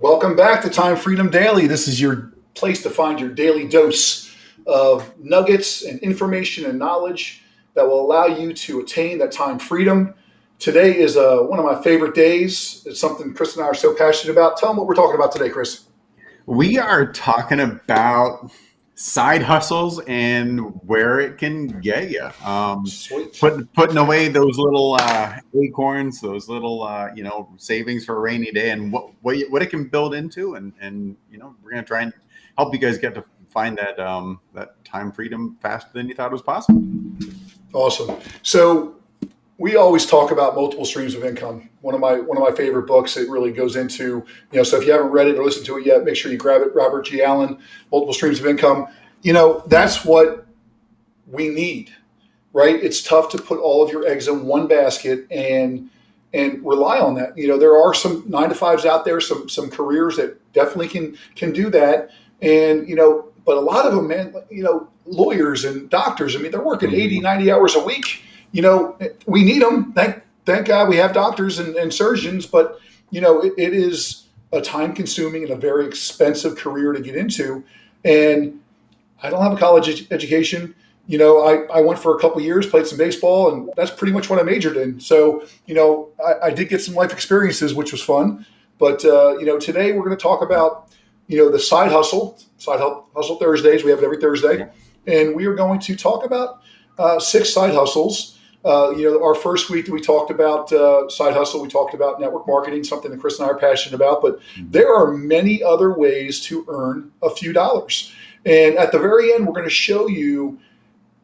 Welcome back to Time Freedom Daily. This is your place to find your daily dose of nuggets and information and knowledge that will allow you to attain that time freedom. Today is one of my favorite days. It's something Chris and I are so passionate about. Tell them what we're talking about today, Chris. We are talking about side hustles and where it can get you. Sweet. Putting away those little acorns, those little savings for a rainy day, and what it can build into, and we're gonna try and help you guys get to find that that time freedom faster than you thought it was possible. Awesome. So we always talk about multiple streams of income. One of my favorite books. It really goes into, so if you haven't read it or listened to it yet, make sure you grab it. Robert G. Allen, Multiple Streams of Income. That's what we need, right? It's tough to put all of your eggs in one basket and rely on that. There are some 9-to-5s out there, some careers that definitely can do that. And, but a lot of them, man, lawyers and doctors, they're working 80, 90 hours a week. We need them. Thank God we have doctors and surgeons, but it is a time consuming and a very expensive career to get into. And I don't have a college education. I went for a couple of years, played some baseball, and that's pretty much what I majored in. So, I did get some life experiences, which was fun. But, today we're going to talk about, the side hustle Thursdays. We have it every Thursday. And we are going to talk about 6 side hustles. Our first week that we talked about side hustle, we talked about network marketing, something that Chris and I are passionate about. But there are many other ways to earn a few dollars. And at the very end, we're going to show you,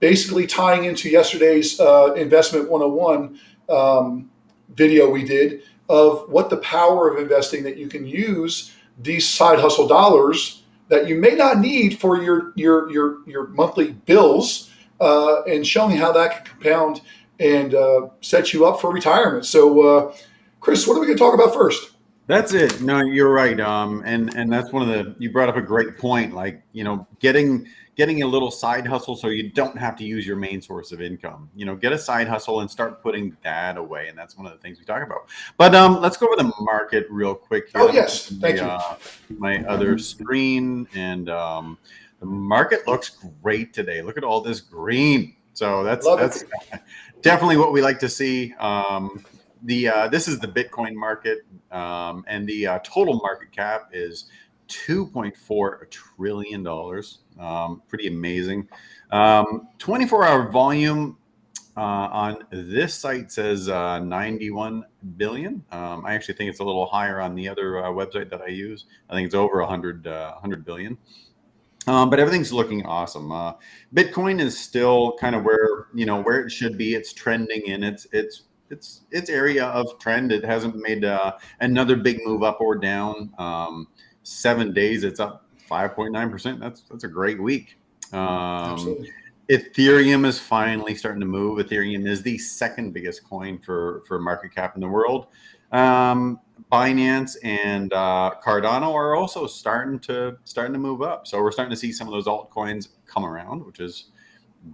basically tying into yesterday's Investment 101 video we did, of what the power of investing, that you can use these side hustle dollars that you may not need for your monthly bills, and showing how that can compound and set you up for retirement. So, Chris, what are we going to talk about first? That's it. No, you're right. And that's you brought up a great point. Like, getting a little side hustle so you don't have to use your main source of income. Get a side hustle and start putting that away. And that's one of the things we talk about. But let's go over the market real quick here. Oh, yes. Thank you. My other screen, and the market looks great today. Look at all this green. So that's definitely what we like to see. This is the Bitcoin market, and the total market cap is $2.4 trillion. Pretty amazing. 24-hour volume on this site says 91 billion. I actually think it's a little higher on the other website that I use. I think it's over 100 billion. But everything's looking awesome. Bitcoin is still kind of where it should be. It's trending in its area of trend. It hasn't made another big move up or down. 7 days, it's up 5.9%. That's a great week. Absolutely. Ethereum is finally starting to move. Ethereum is the second biggest coin for market cap in the world. Binance and Cardano are also starting to move up. So we're starting to see some of those altcoins come around, which is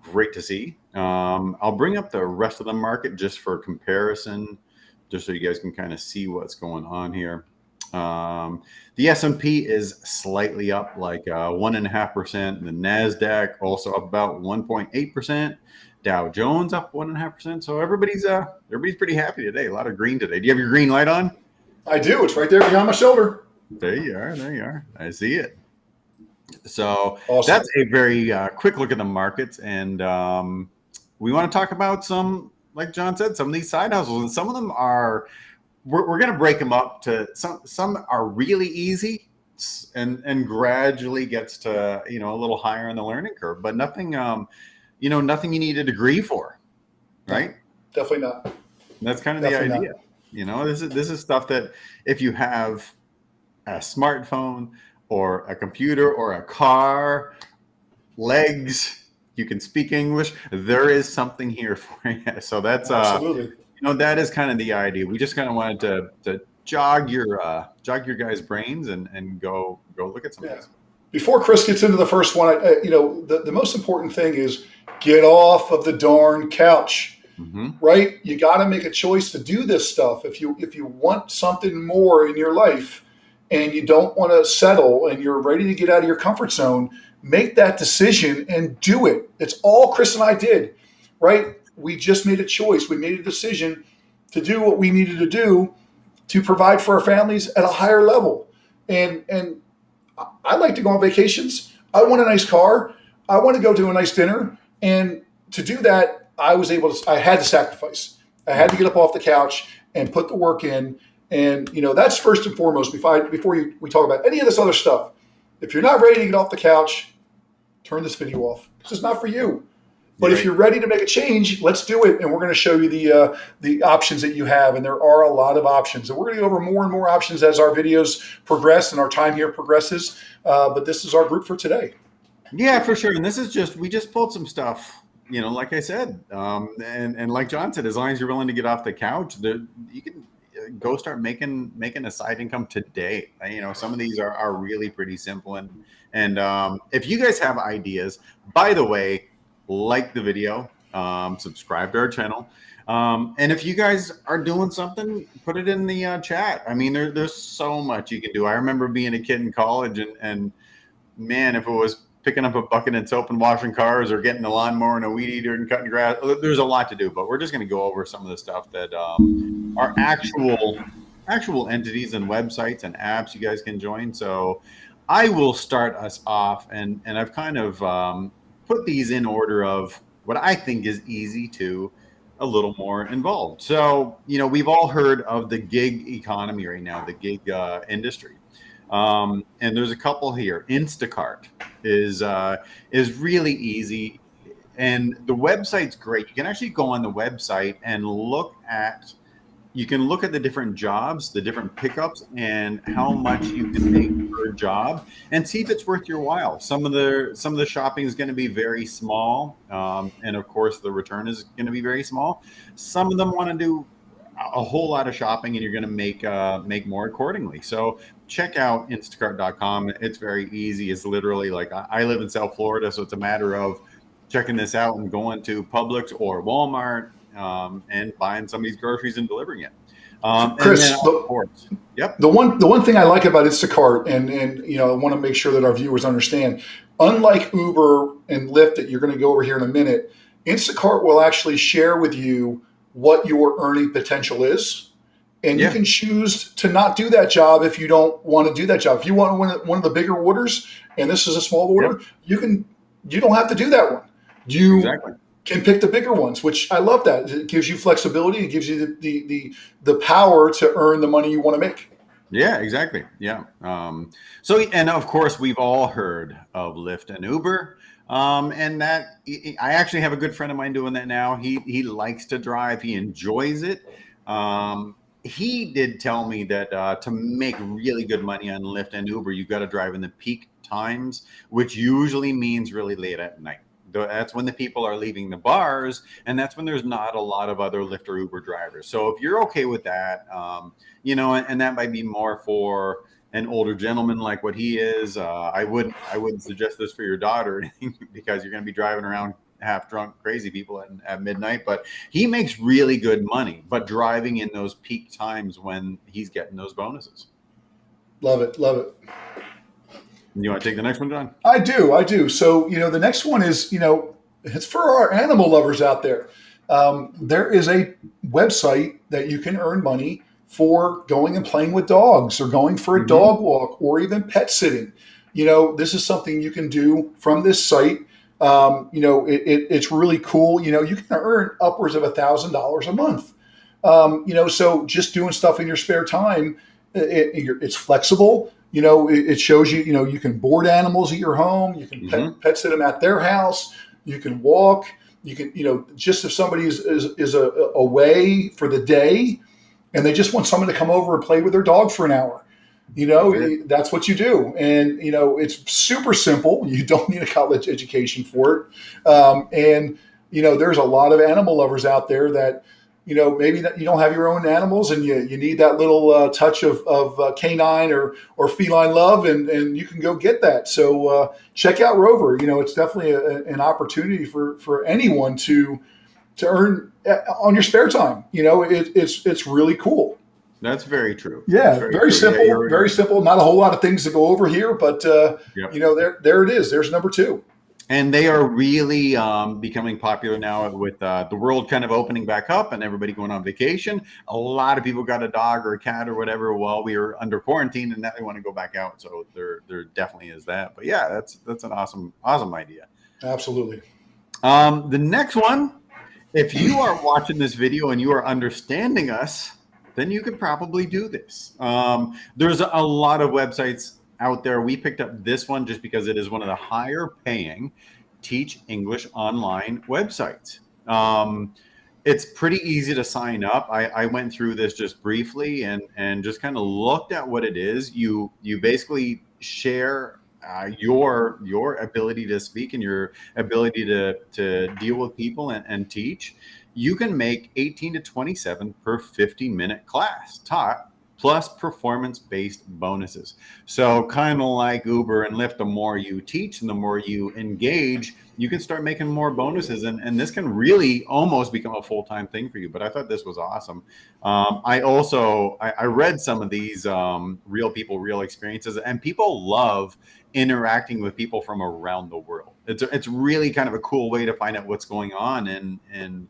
great to see. I'll bring up the rest of the market just for comparison, just so you guys can kind of see what's going on here. The S&P is slightly up, like 1.5%. The NASDAQ also up about 1.8%. Dow Jones up 1.5%. So everybody's pretty happy today. A lot of green today. Do you have your green light on? I do. It's right there behind my shoulder. There you are. I see it. So Awesome. That's a very quick look at the markets. And we want to talk about some, like John said, some of these side hustles. And some of them are, we're going to break them up to some are really easy and gradually gets to, a little higher in the learning curve, but nothing, nothing you need a degree for, right? No, definitely not. That's kind of definitely the idea. Not. This is stuff that if you have a smartphone or a computer or a car, legs, you can speak English, there is something here for you. So that's absolutely. That is kind of the idea. We just kind of wanted to jog your guys' brains and go look at some of this. Before Chris gets into the first one, the most important thing is get off of the darn couch. Mm-hmm. Right? You got to make a choice to do this stuff. If you want something more in your life, and you don't want to settle and you're ready to get out of your comfort zone, make that decision and do it. It's all Chris and I did, right? We just made a choice. We made a decision to do what we needed to do to provide for our families at a higher level. And I like to go on vacations. I want a nice car. I want to go to a nice dinner. And to do that, I had to sacrifice. I had to get up off the couch and put the work in. And, that's first and foremost before we talk about any of this other stuff. If you're not ready to get off the couch, turn this video off. This is not for you. But if you're ready to make a change, let's do it. And we're going to show you the options that you have. And there are a lot of options. And we're going to go over more and more options as our videos progress and our time here progresses. But this is our group for today. Yeah, for sure. And this is we just pulled some stuff, like I said. And like John said, as long as you're willing to get off the couch, you can go start making a side income today. Some of these are really pretty simple. And if you guys have ideas, by the way, like the video, subscribe to our channel. And if you guys are doing something, put it in the chat. I mean, there's so much you can do. I remember being a kid in college and man, if it was picking up a bucket and soap and washing cars or getting a lawnmower and a weed eater and cutting grass, there's a lot to do, but we're just going to go over some of the stuff that are actual entities and websites and apps you guys can join. So I will start us off, and I've kind of put these in order of what I think is easy to a little more involved. So, we've all heard of the gig economy right now, the gig industry. And there's a couple here. Instacart is really easy. And the website's great. You can actually go on the website and look at the different jobs, the different pickups, and how much you can make per job, and see if it's worth your while. Some of the shopping is going to be very small, and of course the return is going to be very small. Some of them want to do a whole lot of shopping, and you're going to make more accordingly. So check out Instacart.com. It's very easy. It's literally like I live in South Florida, so it's a matter of checking this out and going to Publix or Walmart. And buying somebody's groceries and delivering it. Chris, the one thing I like about Instacart, and I want to make sure that our viewers understand, unlike Uber and Lyft that you're going to go over here in a minute, Instacart will actually share with you what your earning potential is. And you can choose to not do that job if you don't want to do that job. If you want to win one of the bigger orders, and this is a small order, you don't have to do that one. Exactly. Can pick the bigger ones, which I love that. It gives you flexibility. It gives you the power to earn the money you want to make. Yeah, exactly. Yeah. And of course, we've all heard of Lyft and Uber. And that I actually have a good friend of mine doing that now. He likes to drive. He enjoys it. He did tell me that to make really good money on Lyft and Uber, you got to drive in the peak times, which usually means really late at night. That's when the people are leaving the bars, and that's when there's not a lot of other Lyft or Uber drivers. So if you're okay with that, and that might be more for an older gentleman like what he is, I wouldn't suggest this for your daughter or anything, because you're going to be driving around half drunk, crazy people at midnight. But he makes really good money, but driving in those peak times when he's getting those bonuses. Love it. You want to take the next one, John? I do. So, the next one is, it's for our animal lovers out there. There is a website that you can earn money for going and playing with dogs, or going for a dog walk, or even pet sitting. This is something you can do from this site. It's really cool. You can earn upwards of $1,000 a month. So just doing stuff in your spare time, it's flexible. It shows you, you can board animals at your home. You can pet sit them at their house. You can walk. You can, just if somebody is away for the day and they just want someone to come over and play with their dog for an hour, that's what you do. And, it's super simple. You don't need a college education for it. There's a lot of animal lovers out there that, maybe that you don't have your own animals and you need that little touch of canine or feline love, and you can go get that. So check out Rover. It's definitely an opportunity for anyone to earn on your spare time. It's really cool. That's very true. That's Yeah, very very true. Yeah, simple, very simple. Not a whole lot of things to go over here, but yep. there it is. There's number two. And they are really becoming popular now with the world kind of opening back up and everybody going on vacation. A lot of people got a dog or a cat or whatever while we were under quarantine, and now they want to go back out. So there definitely is that. But yeah, that's an awesome idea. Absolutely. The next one, if you are watching this video and you are understanding us, then you could probably do this. There's a lot of websites out there. We picked up this one just because it is one of the higher paying teach English online websites. It's pretty easy to sign up. I went through this just briefly and just kind of looked at what it is. You basically share your ability to speak and your ability to deal with people and teach. You can make 18 to 27 per 50-minute class taught, plus performance-based bonuses. So kind of like Uber and Lyft, the more you teach and the more you engage, you can start making more bonuses. And this can really almost become a full-time thing for you. But I thought this was awesome. I read some of these real people, real experiences, and people love interacting with people from around the world. It's really kind of a cool way to find out what's going on in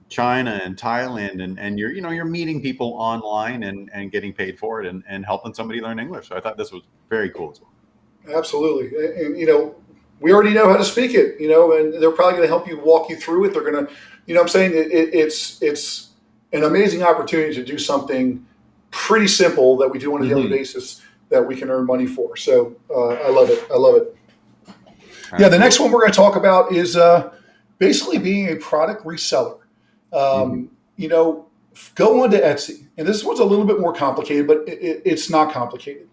China and Thailand, and you're meeting people online and getting paid for it and helping somebody learn English. So I thought this was very cool as well. Absolutely. And we already know how to speak it, and they're probably going to help you walk you through it. They're going to, I'm saying it's an amazing opportunity to do something pretty simple that we do on a daily basis that we can earn money for. So I love it. I love it. Absolutely. Yeah. The next one we're going to talk about is basically being a product reseller. Go onto Etsy, and this one's a little bit more complicated, but it's not complicated.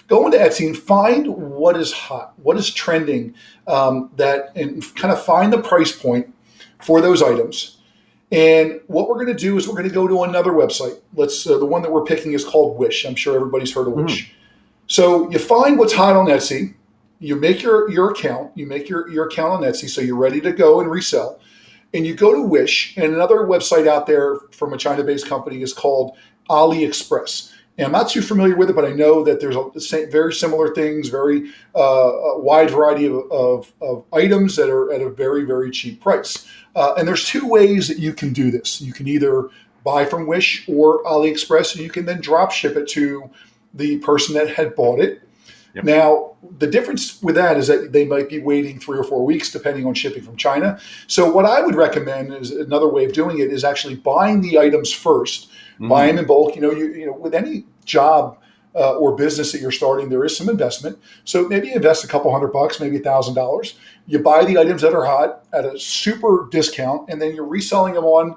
Go into Etsy and find what is hot, what is trending, and kind of find the price point for those items. And what we're going to do is we're going to go to another website. The one that we're picking is called Wish. I'm sure everybody's heard of Wish. So you find what's hot on Etsy. You make your account. You make your account on Etsy, so you're ready to go and resell. And you go to Wish, and another website out there from a China-based company is called AliExpress. And I'm not too familiar with it, but I know that there's very similar things, very wide variety of items that are at a very, very cheap price. And there's two ways that you can do this. You can either buy from Wish or AliExpress, and you can then drop ship it to the person that had bought it. Yep. Now, the difference with that is that they might be waiting 3 or 4 weeks, depending on shipping from China. So what I would recommend is another way of doing it is actually buying the items first, buy them in bulk. With any job or business that you're starting, there is some investment. So maybe invest a couple $100, maybe $1,000. You buy the items that are hot at a super discount, and then you're reselling them on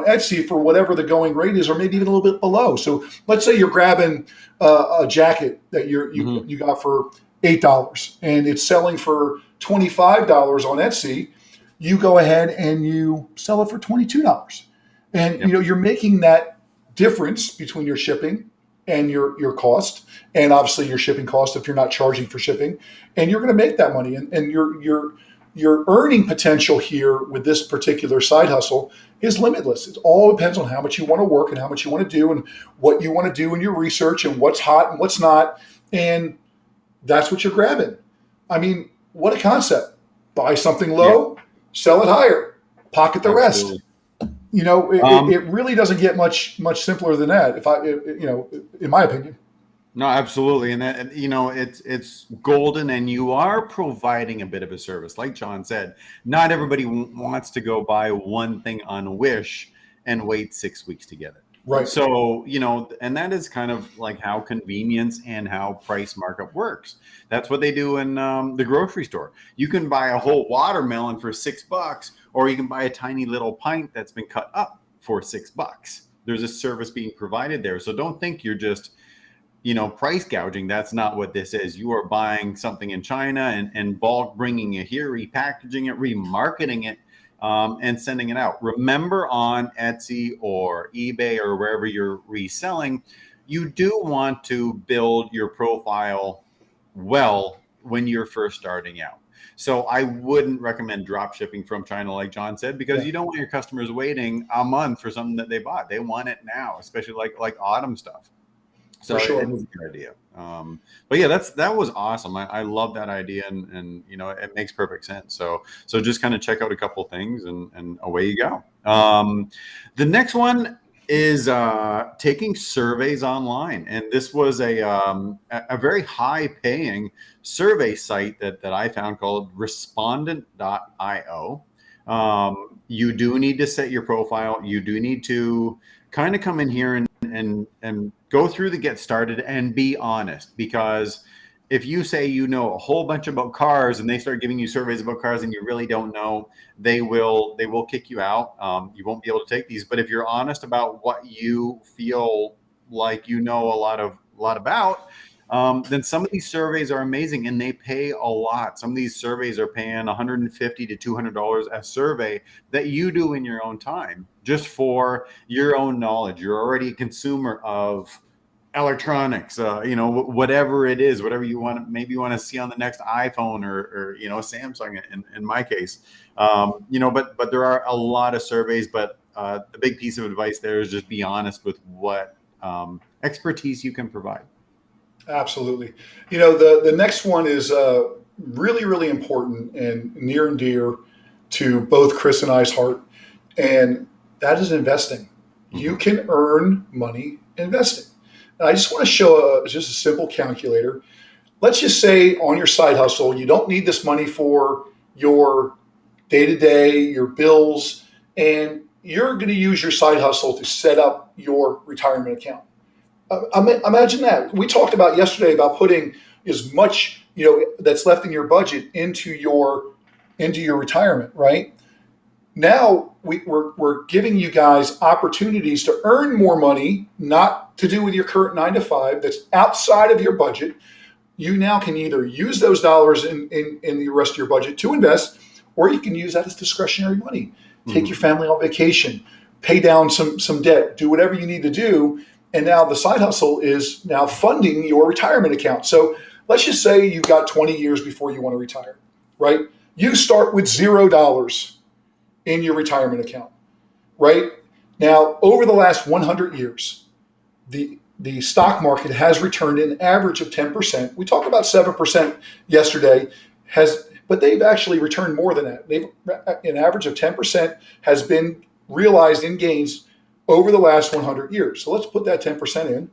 Etsy for whatever the going rate is, or maybe even a little bit below. So let's say you're grabbing a jacket that you got for $8 and it's selling for $25 on Etsy. You go ahead and you sell it for $22, and you're making that difference between your shipping and your cost, and obviously your shipping cost if you're not charging for shipping, and you're going to make that money, and your earning potential here with this particular side hustle is limitless. It all depends on how much you want to work and how much you want to do and what you want to do in your research and what's hot and what's not. And that's what you're grabbing. I mean, what a concept. Buy something low, sell it higher, pocket the rest. It really doesn't get much simpler than that, in my opinion. No, absolutely. And that, it's golden, and you are providing a bit of a service. Like John said, not everybody wants to go buy one thing on Wish and wait 6 weeks to get it. Right. So, and that is kind of like how convenience and how price markup works. That's what they do in the grocery store. You can buy a whole watermelon for $6, or you can buy a tiny little pint that's been cut up for $6. There's a service being provided there. So don't think you're just price gouging. That's not what this is. You are buying something in China and bulk, bringing it here, repackaging it, remarketing it, and sending it out. Remember, on Etsy or eBay or wherever you're reselling, you do want to build your profile well when you're first starting out. So I wouldn't recommend drop shipping from China, like John said, because you don't want your customers waiting a month for something that they bought. They want it now, especially like autumn stuff. So For sure. it is a good idea. But yeah, that was awesome. I love that idea, and it makes perfect sense. So just kind of check out a couple things, and away you go. The next one is taking surveys online, and this was a very high paying survey site that I found called Respondent.io. You do need to set your profile. You do need to kind of come in here and go through the get started and be honest, because if you say you know a whole bunch about cars and they start giving you surveys about cars and you really don't know, they will kick you out. You won't be able to take these. But if you're honest about what you feel like you know a lot about, then some of these surveys are amazing and they pay a lot. Some of these surveys are paying $150 to $200 a survey that you do in your own time, just for your own knowledge. You're already a consumer of electronics, whatever it is, whatever you want, maybe you want to see on the next iPhone or Samsung in my case, but there are a lot of surveys, but the big piece of advice there is just be honest with what expertise you can provide. Absolutely. The next one is really, really important and near and dear to both Chris and I's heart, and that is investing. Mm-hmm. You can earn money investing. I just want to show just a simple calculator. Let's just say on your side hustle, you don't need this money for your day-to-day, your bills, and you're going to use your side hustle to set up your retirement account. Imagine that. We talked about yesterday about putting as much that's left in your budget into your retirement, right? Now we're giving you guys opportunities to earn more money, not to do with your current 9 to 5, that's outside of your budget. You now can either use those dollars in the rest of your budget to invest, or you can use that as discretionary money. Take your family on vacation, pay down some debt, do whatever you need to do. And now the side hustle is now funding your retirement account. So let's just say you've got 20 years before you want to retire, right? You start with $0 in your retirement account, right? Now, over the last 100 years, the stock market has returned an average of 10%. We talked about 7% yesterday, but they've actually returned more than that. An average of 10% has been realized in gains over the last 100 years. So let's put that 10% in.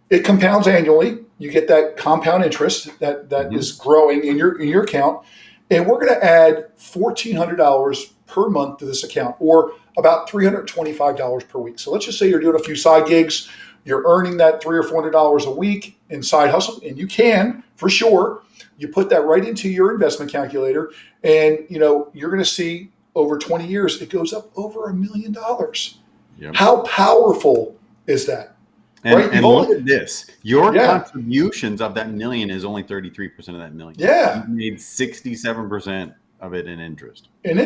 It compounds annually. You get that compound interest that is growing in your account. And we're going to add $1,400 per month to this account, or about $325 per week. So let's just say you're doing a few side gigs. You're earning that $300 or $400 a week in side hustle, and you can, for sure. You put that right into your investment calculator, and you're going to see over 20 years, it goes up over $1 million. Yep. How powerful is that? And look at this. Your contributions of that million is only 33% of that million. Yeah. You made 67% of it in interest. And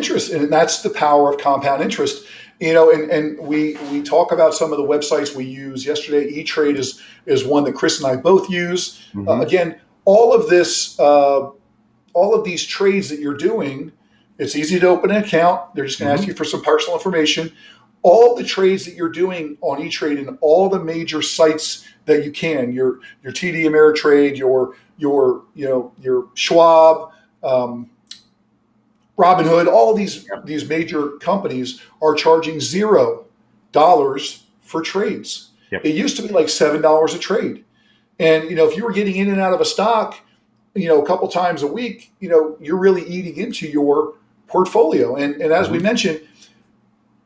that's the power of compound interest. And we talk about some of the websites we use. Yesterday, E-Trade is one that Chris and I both use. Again, all of these trades that you're doing, it's easy to open an account. They're just going to ask you for some personal information. All the trades that you're doing on E-Trade and all the major sites that you can, your TD Ameritrade, your Schwab, Robinhood, all of these major companies are charging $0 for trades. Yep. It used to be like $7 a trade. And if you were getting in and out of a stock, a couple times a week, you're really eating into your portfolio. And as we mentioned,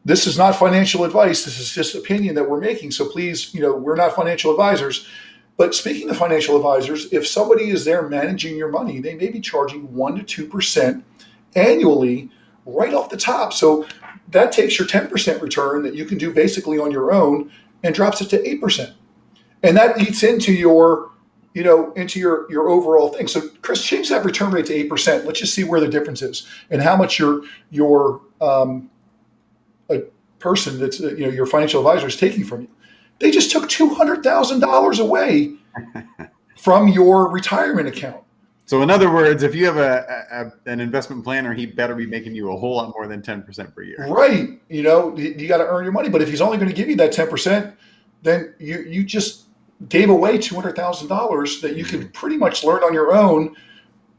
this is not financial advice. This is just opinion that we're making. So please, we're not financial advisors. But speaking of financial advisors, if somebody is there managing your money, they may be charging 1% to 2% annually right off the top. So that takes your 10% return that you can do basically on your own and drops it to 8%. And that eats into your overall thing. So Chris, change that return rate to 8%. Let's just see where the difference is and how much your a person that's your financial advisor is taking from you. They just took $200,000 away from your retirement account. So in other words, if you have an investment planner, he better be making you a whole lot more than 10% per year. Right. You got to earn your money. But if he's only going to give you that 10%, then you just gave away $200,000 that you could pretty much learn on your own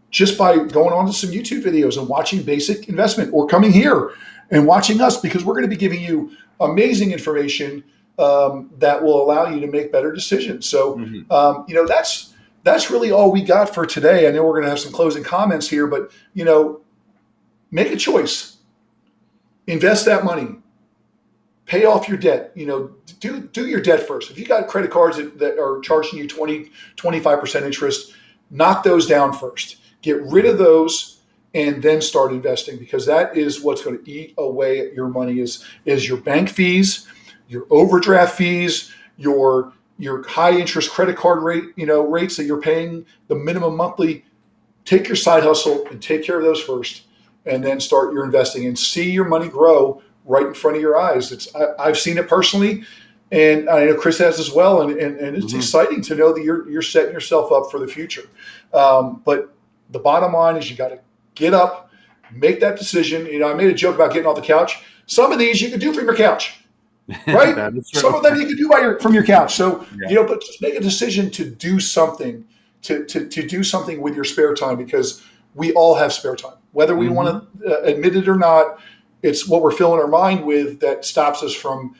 just by going on to some YouTube videos and watching basic investment, or coming here and watching us, because we're going to be giving you amazing information that will allow you to make better decisions. So, that's really all we got for today. I know we're going to have some closing comments here, but make a choice. Invest that money. Pay off your debt. Do your debt first. If you got credit cards that are charging you 25% interest, knock those down first. Get rid of those and then start investing, because that is what's going to eat away at your money is your bank fees, your overdraft fees, your high interest credit card rates that you're paying, the minimum monthly. Take your side hustle and take care of those first, and then start your investing and see your money grow right in front of your eyes. I've seen it personally, and I know Chris has as well. And it's exciting to know that you're setting yourself up for the future. But the bottom line is you got to get up, make that decision. I made a joke about getting off the couch. Some of these you can do from your couch, right? Some of them you can do from your couch. So, but just make a decision to do something, to do something with your spare time, because we all have spare time, whether we want to admit it or not. It's what we're filling our mind with that stops us from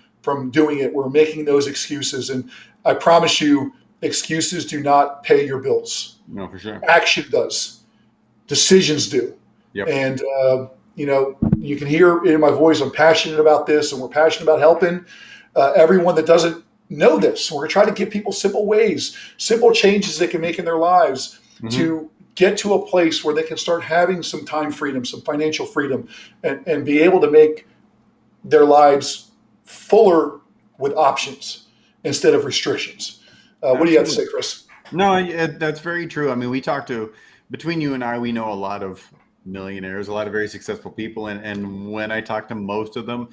doing it. We're making those excuses. And I promise you, excuses do not pay your bills. No, for sure. Action does. Decisions do. Yep. And, you can hear in my voice, I'm passionate about this, and we're passionate about helping everyone that doesn't know this. We're going to try to give people simple ways, simple changes they can make in their lives to get to a place where they can start having some time freedom, some financial freedom, and be able to make their lives fuller with options instead of restrictions. What do you have to say, Chris? No, that's very true. I mean, between you and I, we know a lot of millionaires, a lot of very successful people. And when I talk to most of them,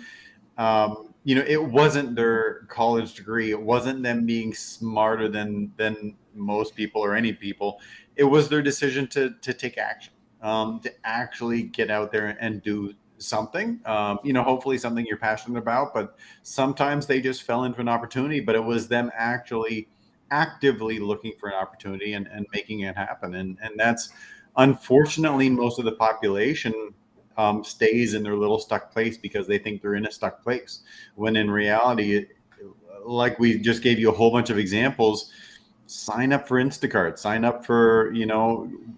it wasn't their college degree. It wasn't them being smarter than most people or any people. It was their decision to take action, to actually get out there and do something, hopefully something you're passionate about. But sometimes they just fell into an opportunity, but it was them actually actively looking for an opportunity and making it happen. And that's, unfortunately, most of the population stays in their little stuck place because they think they're in a stuck place, when in reality, like we just gave you a whole bunch of examples. Sign up for Instacart, sign up for,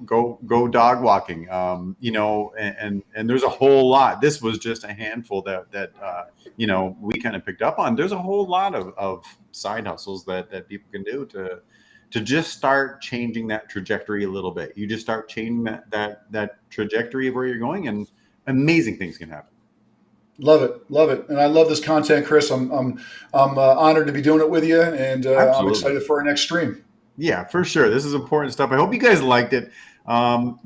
go dog walking, and there's a whole lot. This was just a handful that we kind of picked up on. There's a whole lot of side hustles that people can do to just start changing that trajectory a little bit. You just start changing that trajectory of where you're going, and amazing things can happen. Love it, and I love this content, Chris. I'm honored to be doing it with you, and I'm excited for our next stream. Yeah, for sure. This is important stuff. I hope you guys liked it.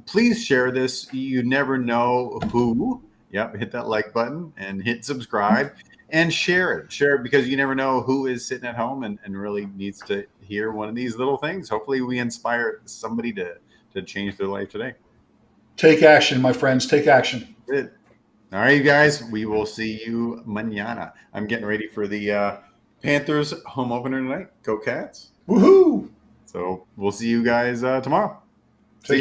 Please share this. You never know who. Yep, hit that like button and hit subscribe and share it. Because you never know who is sitting at home and really needs to hear one of these little things. Hopefully, we inspire somebody to change their life today. Take action, my friends. Take action. Good. All right, you guys, we will see you mañana. I'm getting ready for the Panthers home opener tonight. Go Cats. Woohoo! So we'll see you guys tomorrow. Take care.